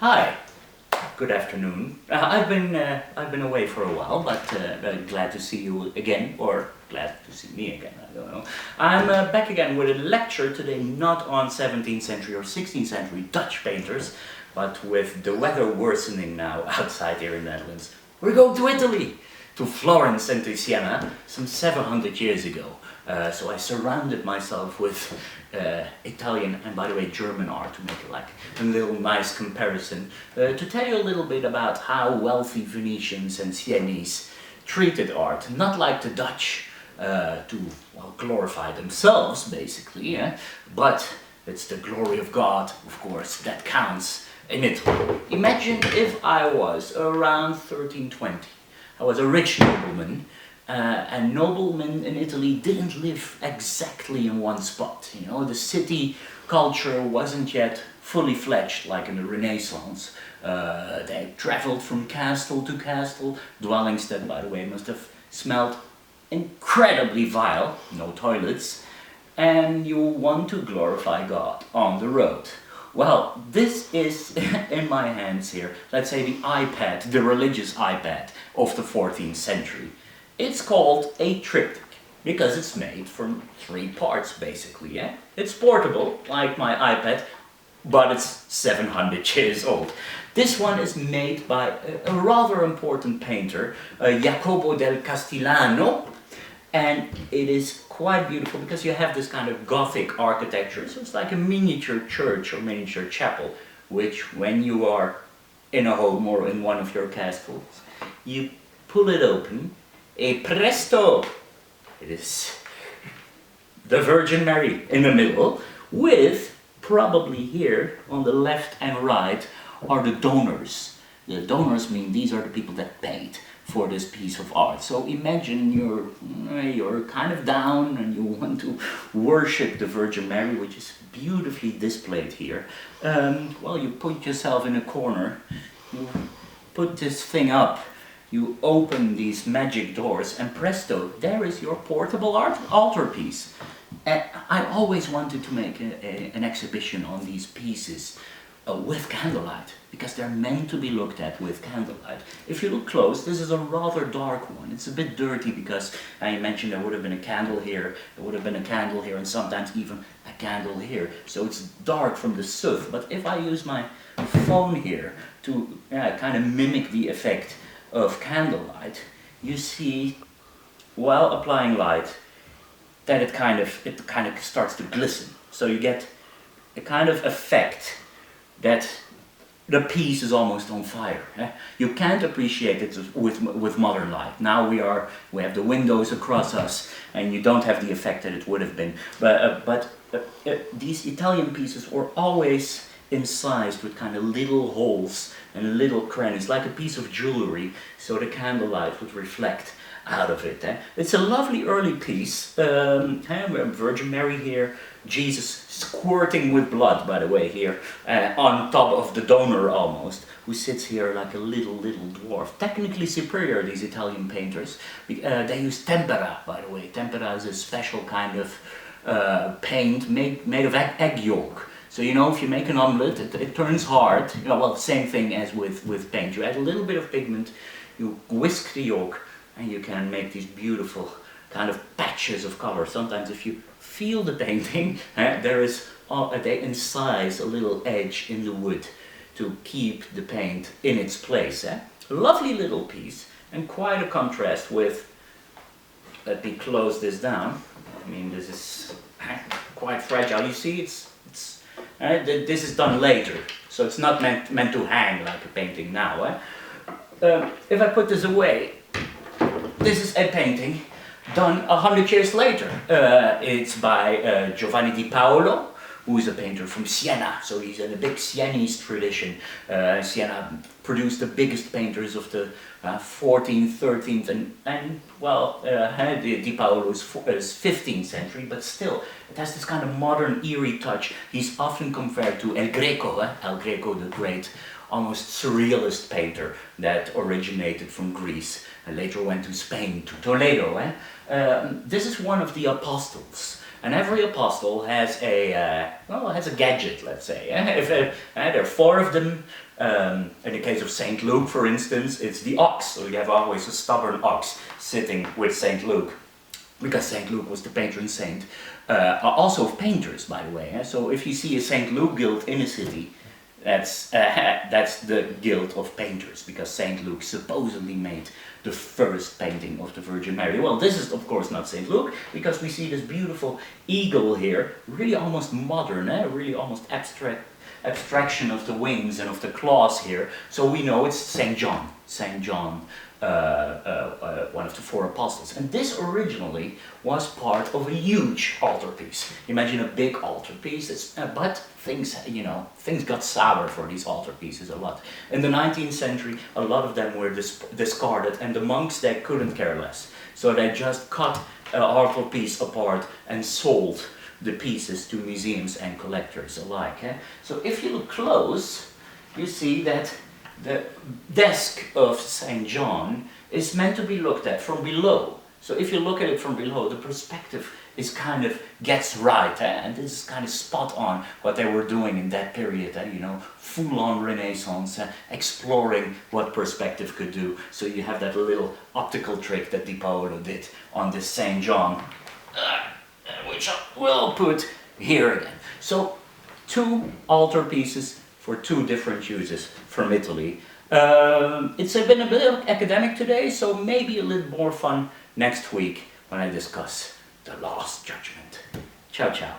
Hi, good afternoon. I've been away for a while, but glad to see you again, or glad to see me again, I don't know. I'm back again with a lecture today, not on 17th century or 16th century Dutch painters, but with the weather worsening now outside here in the Netherlands. We're going to Italy, to Florence and to Siena, some 700 years ago. So I surrounded myself with Italian and, by the way, German art to make it like a little nice comparison, to tell you a little bit about how wealthy Venetians and Sienese treated art, not like the Dutch, to glorify themselves basically, but it's the glory of God, of course, that counts in Italy. Imagine if I was around 1320. I was a rich nobleman, and noblemen in Italy didn't live exactly in one spot. You know, the city culture wasn't yet fully fledged like in the Renaissance. They traveled from castle to castle, dwellings that, by the way, must have smelled incredibly vile, no toilets, and you want to glorify God on the road. Well, this is in my hands here, let's say the iPad, the religious iPad of the 14th century. It's called a triptych because it's made from 3 parts basically. It's portable, like my iPad, but it's 700 years old. This one is made by a rather important painter, Jacopo del Casentino, and it is quite beautiful because you have this kind of Gothic architecture, so it's like a miniature church or miniature chapel, which when you are in a home or in one of your castles, you pull it open, e presto! It is the Virgin Mary in the middle, with probably here on the left and right are the donors. The donors mean these are the people that paid for this piece of art. So imagine you're kind of down and you want to worship the Virgin Mary, which is beautifully displayed here. Well, you put yourself in a corner, you put this thing up, you open these magic doors, and presto, there is your portable altarpiece. I always wanted to make an exhibition on these pieces with candlelight, because they're meant to be looked at with candlelight. If you look close, this is a rather dark one. It's a bit dirty because I mentioned there would have been a candle here, there would have been a candle here, and sometimes even a candle here. So it's dark from the soot. But if I use my phone here to kind of mimic the effect of candlelight, you see, while applying light, that it kind of starts to glisten. So you get a kind of effect that the piece is almost on fire. You can't appreciate it with modern light. Now we have the windows across us, and you don't have the effect that it would have been. But these Italian pieces were always incised with kind of little holes and little crannies, like a piece of jewelry, so the candlelight would reflect out of it. It's a lovely early piece. Virgin Mary here, Jesus squirting with blood, by the way, here on top of the donor almost, who sits here like a little dwarf. Technically superior, these Italian painters. They use tempera, by the way. Tempera is a special kind of paint made of egg yolk. So you know, if you make an omelette, it turns hard. You know, well, same thing as with paint. You add a little bit of pigment, you whisk the yolk, and you can make these beautiful kind of patches of color. Sometimes if you feel the painting, they incise a little edge in the wood to keep the paint in its place. Lovely little piece, and quite a contrast with, let me close this down. I mean, this is quite fragile. You see, this is done later, so it's not meant to hang like a painting now. If I put this away, this is a painting done 100 years later. It's by Giovanni di Paolo, who is a painter from Siena, so he's in a big Sienese tradition. Siena produced the biggest painters of the 14th, 13th, and Di Paolo is 15th century, but still, it has this kind of modern, eerie touch. He's often compared to El Greco, the great, almost surrealist painter that originated from Greece and later went to Spain, to Toledo. This is one of the apostles. and every apostle has has a gadget, let's say. If there are 4 of them. In the case of Saint Luke, for instance, it's the ox. So you have always a stubborn ox sitting with Saint Luke, because Saint Luke was the patron saint, also of painters, by the way. So if you see a Saint Luke guild in a city, that's the guild of painters, because Saint Luke supposedly made the first painting of the Virgin Mary. Well, this is of course not Saint Luke, because we see this beautiful eagle here, really almost modern, really almost abstraction of the wings and of the claws here. So we know it's Saint John. Saint John, one of the 4 apostles. And this originally was part of a huge altarpiece. Imagine a big altarpiece, but things got sour for these altarpieces a lot. In the 19th century, a lot of them were discarded, and the monks, they couldn't care less. So they just cut an altarpiece apart and sold the pieces to museums and collectors alike. So if you look close, you see that the desk of St. John is meant to be looked at from below. So if you look at it from below, the perspective gets right, and this is kind of spot on what they were doing in that period, full-on Renaissance, exploring what perspective could do. So you have that little optical trick that Di Paolo did on this St. John, which I will put here again. So 2 altarpieces for 2 different uses from Italy. It's been a bit academic today, so maybe a little more fun next week when I discuss the Last Judgment. Ciao, ciao.